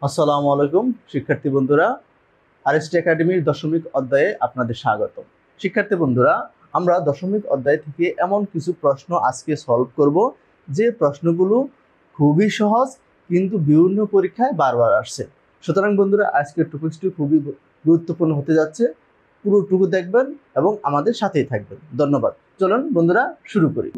আসসালামু আলাইকুম শিক্ষার্থী বন্ধুরা, আরএসটি একাডেমির দশমিক অধ্যায়ে আপনাদের স্বাগত। শিক্ষার্থী বন্ধুরা, আমরা দশমিক অধ্যায় থেকে এমন কিছু প্রশ্ন আজকে সলভ করব যে প্রশ্নগুলো খুবই সহজ কিন্তু বিভিন্ন পরীক্ষায় বারবার আসছে। সুতরাং বন্ধুরা, আজকের টপিকটি খুবই গুরুত্বপূর্ণ হতে যাচ্ছে। পুরোটুকু দেখবেন এবং আমাদের সাথেই থাকবেন। ধন্যবাদ। চলুন বন্ধুরা, শুরু করি।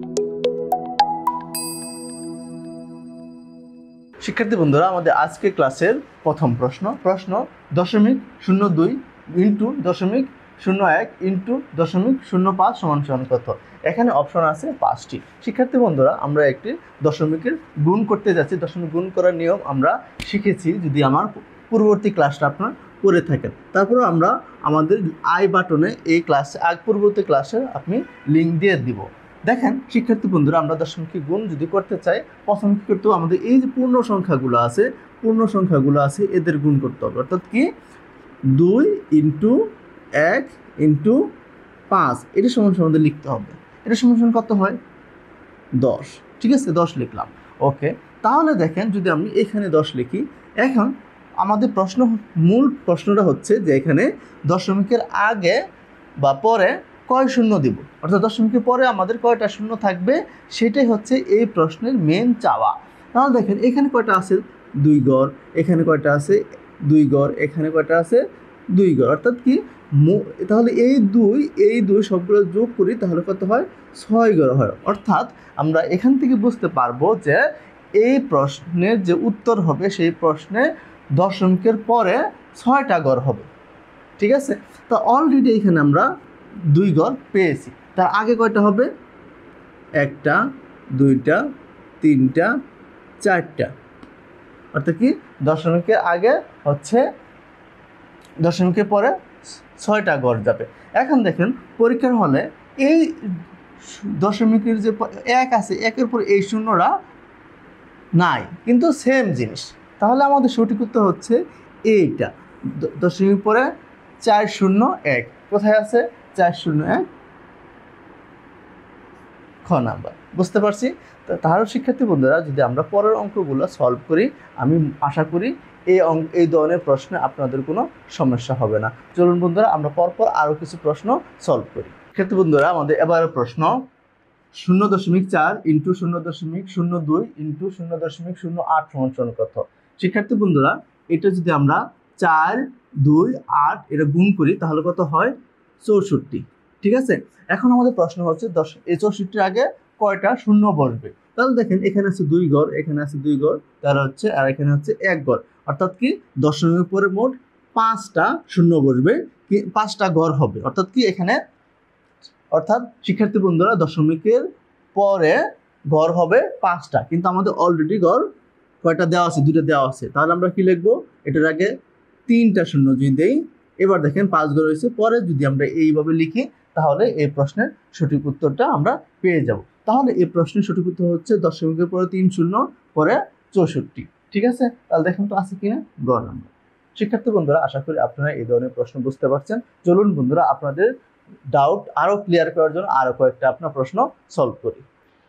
শিক্ষার্থী বন্ধুরা, আমাদের আজকে ক্লাসের প্রথম প্রশ্ন 0.02 ইন্টু 0.01 ইন্টু 0.05 সমান কত। এখানে অপশন আছে 5টি। শিক্ষার্থী বন্ধুরা, আমরা একটি দশমিকের গুণ করতে যাচ্ছি। দশমিক গুণ করার নিয়ম আমরা শিখেছি, যদি আমার পূর্ববর্তী ক্লাসটা আপনারা করে থাকেন। তারপরে আমরা আমাদের আই বাটনে এই ক্লাসে পূর্ববর্তী ক্লাসে আপনি লিঙ্ক দিয়ে দিব। দেখেন শিক্ষার্থী বন্ধুরা, আমরা দশমিককে গুণ যদি করতে চাই, প্রথমে কী করতে হবে, আমাদের এই যে পূর্ণ সংখ্যাগুলো আছে এদের গুণ করতে হবে। অর্থাৎ কি 2 ইন্টু 1 ইন্টু 5 এটা সমান আমাদের লিখতে হবে। এটা সমান কত হয়? 10। ঠিক আছে, 10 লিখলাম। ওকে, তাহলে দেখেন যদি আমি এখানে 10 লিখি, এখন আমাদের মূল প্রশ্নটা হচ্ছে যে এখানে দশমিকের আগে বা পরে কয় শূন্য দিব, অর্থাৎ দশমিকের পরে আমাদের কয়টা শূন্য থাকবে, সেটাই হচ্ছে এই প্রশ্নের মেন চাওয়া। তাহলে দেখেন এখানে কয়টা আছে? 2 ঘর। এখানে কয়টা আছে? 2 ঘর। এখানে কয়টা আছে? 2 ঘর। অর্থাৎ কি, তাহলে এই দুই সবগুলো যোগ করি, তাহলে কত হয়? 6 ঘর হয়। অর্থাৎ আমরা এখান থেকে বুঝতে পারবো যে এই প্রশ্নের যে উত্তর হবে, সেই প্রশ্নে দশমিকের পরে 6টা ঘর হবে। ঠিক আছে, তো অলরেডি এখানে আমরা 2 ঘর পেয়েছি। তার আগে কয়টা হবে? 1টা 2টা 3টা 4টা। অর্থাৎ কি, দশমিকের আগে হচ্ছে দশমিকের পরে 6টা ঘর যাবে। এখন দেখেন পরীক্ষার হলে এই দশমিকের যে 1 আছে, 1-এর পরে এই শূন্যরা নাই, কিন্তু সেম জিনিস। তাহলে আমাদের সঠিক উত্তর হচ্ছে এইটা। দশমিক পরে 401 কোথায় আছে? 401 খ নাম্বার। বুঝতে পারছি। তাহলে শিক্ষার্থী বন্ধুরা, যদি আমরা পরের অঙ্কগুলো সলভ করি, আমি আশা করি এই ধরনের প্রশ্নে আপনাদের কোনো সমস্যা হবে না। চলুন বন্ধুরা, আমরা পরপর আরও কিছু প্রশ্ন সলভ করি। শিক্ষার্থী বন্ধুরা, আমাদের এবারের প্রশ্ন 0.4 ইন্টু 0.02 ইন্টু 0.08 সমান কত। শিক্ষার্থী বন্ধুরা, এটা যদি আমরা 4, 2, 8 এটা গুণ করি, তাহলে কত হয়? 64। ঠিক আছে, এখন আমাদের প্রশ্ন হচ্ছে এই 64-র আগে কয়টা শূন্য বসবে। তাহলে দেখেন এখানে আছে 2 ঘর, এখানে আছে 2 ঘর, তার হচ্ছে, আর এখানে হচ্ছে 1 ঘর। অর্থাৎ কি, দশমিকের পরে মোট 5টা শূন্য বসবে, 5টা ঘর হবে। অর্থাৎ কি, এখানে শিক্ষার্থী বন্ধুরা, দশমিকের পরে ঘর হবে 5টা, কিন্তু আমাদের অলরেডি ঘর কয়টা দেওয়া আছে? 2টা দেওয়া আছে। তাহলে আমরা কি লিখবো? এটার আগে 3টা শূন্য যদি দেই, এবার দেখেন 5 ঘর হয়েছে। পরে যদি আমরা এইভাবে লিখি, তাহলে এই প্রশ্নের সঠিক উত্তরটা আমরা পেয়ে যাব। তাহলে এই প্রশ্নের সঠিক উত্তর হচ্ছে দশমিকের পরে 3 শূন্য, পরে 64। ঠিক আছে, তাহলে দেখেন তো আছে কিনা গ নাম্বার। শিক্ষার্থী বন্ধুরা, আশা করি আপনারা এই ধরনের প্রশ্ন বুঝতে পারছেন। চলুন বন্ধুরা, আপনাদের ডাউট আরও ক্লিয়ার করার জন্য আরও কয়েকটা আপনার প্রশ্ন সলভ করি।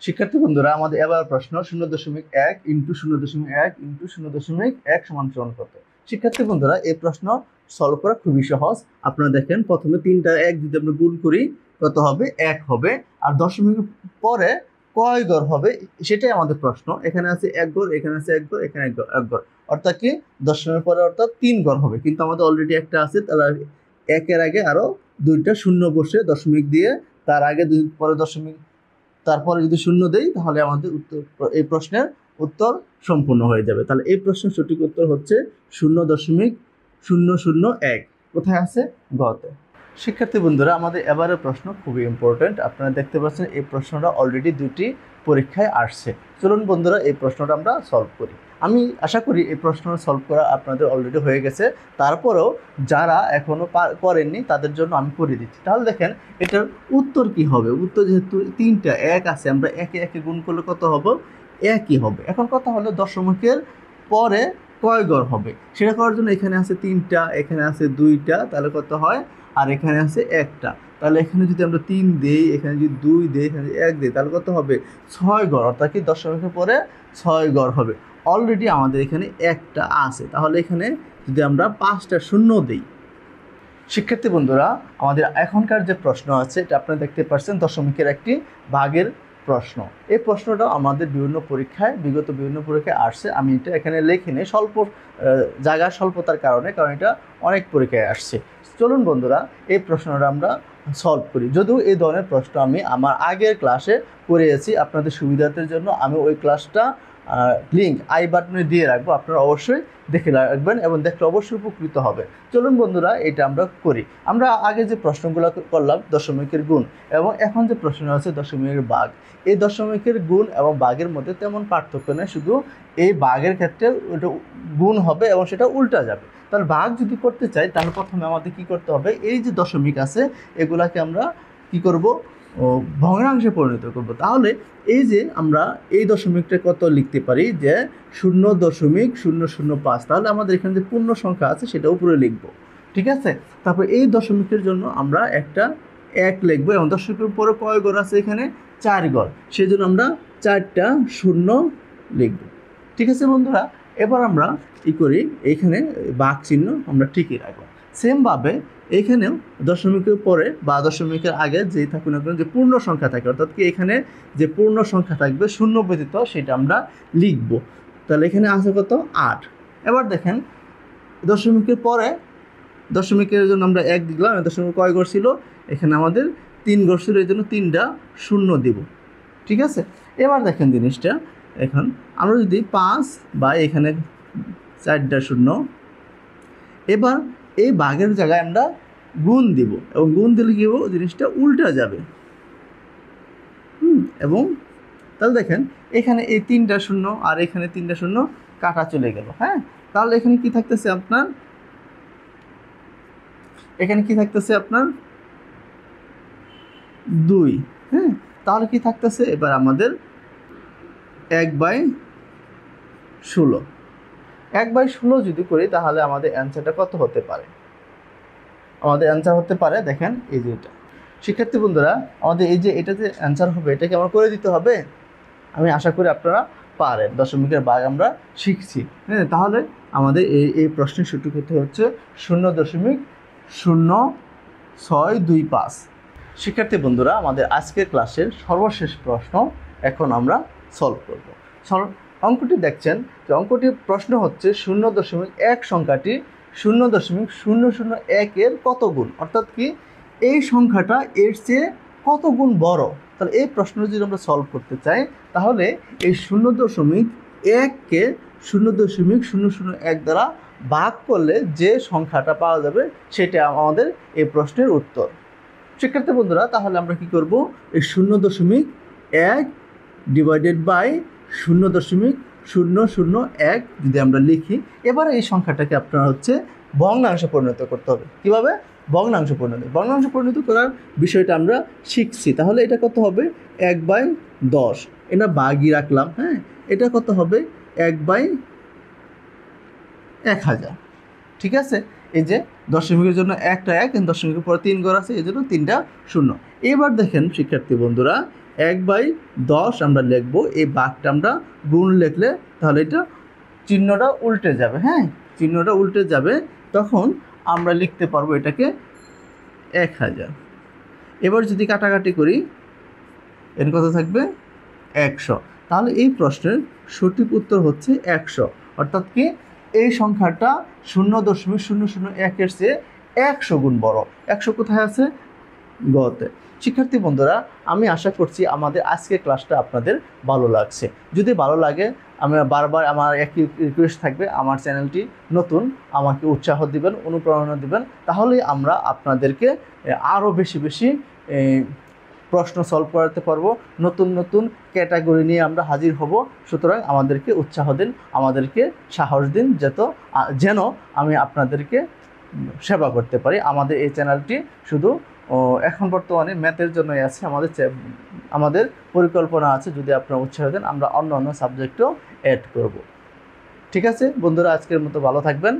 শিক্ষার্থী বন্ধুরা, আমাদের এবার প্রশ্ন 0.1 ইন্টু 0.1 ইন্টু 0.1 সমান কত। শিক্ষার্থী বন্ধুরা, এই প্রশ্ন সলভ করা খুবই সহজ। আপনারা দেখেন, প্রথমে 3টা 1 যদি আমরা গুণ করি, কত হবে? 1 হবে। আর দশমিকের পরে কয় ঘর হবে সেটাই আমাদের প্রশ্ন। এখানে আছে 1 ঘর, এখানে আছে 1 ঘর, এখানে 1 ঘর। অর্থাৎ কি, দশমিকের পরে অর্থাৎ 3 ঘর হবে, কিন্তু আমাদের অলরেডি একটা আছে। তাহলে 1-এর আগে আরো 2টা শূন্য বসে দশমিক দিয়ে, তার আগে পরে দশমিক, তারপরে যদি শূন্য দেই, তাহলে আমাদের এই প্রশ্নের উত্তর সম্পূর্ণ হয়ে যাবে। তাহলে এই প্রশ্নের সঠিক উত্তর হচ্ছে 0.001। কোথায় আছে? গতে। শিক্ষার্থী বন্ধুরা, আমাদের এবারের প্রশ্ন খুবই ইম্পর্টেন্ট। আপনারা দেখতে পাচ্ছেন এই প্রশ্নটা অলরেডি 2টি পরীক্ষায় আসছে। চলুন বন্ধুরা, এই প্রশ্নটা আমরা সলভ করি। আমি আশা করি এই প্রশ্নটা সলভ করা আপনাদের অলরেডি হয়ে গেছে। তারপরেও যারা এখনও করেননি, তাদের জন্য আমি করে দিচ্ছি। তাহলে দেখেন এটার উত্তর কি হবে। উত্তর যেহেতু 3টা 1 আছে, আমরা একে গুণ করলে কত হবে? 1ই হবে। এখন কথা হলো দশমিকের পরে কয় ঘর হবে, সেটা করার জন্য এখানে আছে 3টা, এখানে আছে 2টা, তাহলে কত হয়? আর এখানে আছে 1টা। তাহলে এখানে যদি আমরা 3 দেই, এখানে যদি 2 দেই, এখানে যদি 1 দেই, তাহলে কত হবে? 6 ঘর। অর্থাৎ কি, দশমিকের পরে 6 ঘর হবে। অলরেডি আমাদের এখানে একটা আছে, তাহলে এখানে যদি আমরা 5টা শূন্য দিই। শিক্ষার্থী বন্ধুরা, আমাদের এখনকার যে প্রশ্ন আছে এটা আপনারা দেখতে পাচ্ছেন দশমিকের একটি ভাগের প্রশ্ন। এই প্রশ্নটা আমাদের বিগত বিভিন্ন পরীক্ষায় আসছে। আমি এটা এখানে লিখিনি স্বল্প জায়গার স্বল্পতার কারণ এটা অনেক পরীক্ষায় আসছে। চলুন বন্ধুরা এই প্রশ্নটা আমরা সলভ করি। যদিও এই ধরনের প্রশ্ন আমি আমার আগের ক্লাসে করিয়েছি, আপনাদের সুবিধার্থের জন্য আমি ওই ক্লাসটা লিঙ্ক আই বাটনে দিয়ে রাখবো, আপনারা অবশ্যই দেখে রাখবেন এবং দেখলে অবশ্যই উপকৃত হবে। চলুন বন্ধুরা এটা আমরা করি। আমরা আগে যে প্রশ্নগুলো করলাম দশমিকের গুণ, এবং এখন যে প্রশ্ন আছে দশমিকের ভাগ। এই দশমিকের গুণ এবং ভাগের মধ্যে তেমন পার্থক্য নেই, শুধু এই ভাগের ক্ষেত্রে ওটা গুণ হবে এবং সেটা উল্টা যাবে। তাহলে ভাগ যদি করতে চাই তাহলে প্রথমে আমাদের কি করতে হবে, এই যে দশমিক আছে এগুলাকে আমরা কি করব, ভগ্নাংশে পরিণত করব। তাহলে এই যে আমরা এই দশমিকটা কত লিখতে পারি যে 0.005। তাহলে আমাদের এখানে যে পূর্ণ সংখ্যা আছে সেটা উপরে লিখব, ঠিক আছে। তারপর এই দশমিকের জন্য আমরা একটা 1 লিখবো এবং দশমিকের পরে কয় ঘর আছে, এখানে 4 ঘর, সেই জন্য আমরা 4টা শূন্য লিখব, ঠিক আছে বন্ধুরা। এবার আমরা কি করি, এইখানে ভাগ চিহ্ন আমরা ঠিকই রাখবো। সেমভাবে এইখানেও দশমিকের পরে বা দশমিকের আগে যেই থাকুক না কেন যে পূর্ণ সংখ্যা থাকে, অর্থাৎ কি এখানে যে পূর্ণ সংখ্যা থাকবে শূন্য ব্যতীত সেটা আমরা লিখব। তাহলে এখানে আছে কত, 8। এবার দেখেন দশমিকের পরে দশমিকের জন্য আমরা 1 দিলাম, দশমিক কয় ঘর ছিল, এখানে আমাদের 3 ঘর ছিল, এই জন্য 3টা শূন্য দিব, ঠিক আছে। এবার দেখেন জিনিসটা, এখন আমরা যদি 5 বা এখানে 4টা শূন্য, এবার এই ভাগের জায়গায় আমরা গুণ দিব, এবং গুণ দিলে কি হবে, জিনিসটা উল্টা যাবে। এবং তাহলে দেখেন এখানে এই 3টা শূন্য আর এখানে 3টা শূন্য কাটা চলে গেল। হ্যাঁ, তাহলে এখানে কি থাকতেছে আপনার, এখানে কি থাকতেছে আপনার 2। হ্যাঁ, তাহলে কি থাকতেছে এবার আমাদের 1/16। 1/16 যদি করি তাহলে আমাদের অ্যান্সারটা কত হতে পারে, আমাদের অ্যান্সার হতে পারে, দেখেন এই যে এটা। শিক্ষার্থী বন্ধুরা, আমাদের এই যে এটা যে অ্যান্সার হবে এটাকে আমার করে দিতে হবে। আমি আশা করি আপনারা পারেন, দশমিকের ভাগ আমরা শিখছি। হ্যাঁ, তাহলে আমাদের এই প্রশ্নের সঠিক উত্তর হচ্ছে 0.0625। শিক্ষার্থী বন্ধুরা, আমাদের আজকের ক্লাসের সর্বশেষ প্রশ্ন এখন আমরা সলভ করব। অঙ্কটি দেখছেন যে অঙ্কটির প্রশ্ন হচ্ছে 0.1 সংখ্যাটি 0.001 কত গুণ, অর্থাৎ কি এই সংখ্যাটা এর চেয়ে কত গুণ বড়। তাহলে এই প্রশ্নটা যদি আমরা সলভ করতে চাই তাহলে এই 0.1কে 0.001 দ্বারা ভাগ করলে যে সংখ্যাটা পাওয়া যাবে সেটা আমাদের এই প্রশ্নের উত্তর। শিক্ষার্থী বন্ধুরা, তাহলে আমরা কি করব, এই 0.1 ডিভাইডেড বাই 0.001 যদি আমরা লিখি, এবারে এই সংখ্যাটাকে আপনার হচ্ছে ভগ্নাংশে পরিণত করতে হবে। কীভাবে ভগ্নাংশে পরিণত করার বিষয়টা আমরা শিখছি। তাহলে এটা কত হবে, 1/10, এটা ভাগই রাখলাম। হ্যাঁ, এটা কত হবে 1/1000, ঠিক আছে। এই যে দশমিকের জন্য একটা 1, দশমিকের পরে 3 ঘর আছে, এই জন্য 3টা শূন্য। এবার দেখেন শিক্ষার্থী বন্ধুরা, 1/10 আমরা লিখবো, এই ভাগটা আমরা গুণ লিখলে তাহলে এটা চিহ্নটা উল্টে যাবে। হ্যাঁ, চিহ্নটা উল্টে যাবে, তখন আমরা লিখতে পারবো এটাকে 1000। এবার যদি কাটাকাটি করি এর কত থাকবে 100। তাহলে এই প্রশ্নের সঠিক উত্তর হচ্ছে 100, অর্থাৎ কি এই সংখ্যাটা 0.001 চেয়ে 100 গুণ বড়। 100 কোথায় আছে, গতে। শিক্ষার্থী বন্ধুরা, আমি আশা করছি আমাদের আজকের ক্লাসটা আপনাদের ভালো লাগছে। যদি ভালো লাগে আমি বারবার আমার একই রিকোয়েস্ট থাকবে, আমার চ্যানেলটি নতুন, আমাকে উৎসাহ দিবেন, অনুপ্রেরণা দিবেন, তাহলেই আমরা আপনাদেরকে আরও বেশি প্রশ্ন সলভ করাতে পারবো। নতুন নতুন ক্যাটাগরি নিয়ে আমরা হাজির হব। সুতরাং আমাদেরকে উৎসাহ দিন, আমাদেরকে সাহস দিন, যেন আমি আপনাদেরকে সেবা করতে পারি। আমাদের এই চ্যানেলটি শুধু এখন বর্তমানে ম্যাথের জন্যই আছে, আমাদের পরিকল্পনা আছে যদি আপনারা উৎসাহ দেন আমরা অন্য সাবজেক্টও অ্যাড করব। ঠিক আছে বন্ধুরা, আজকের মতো ভালো থাকবেন।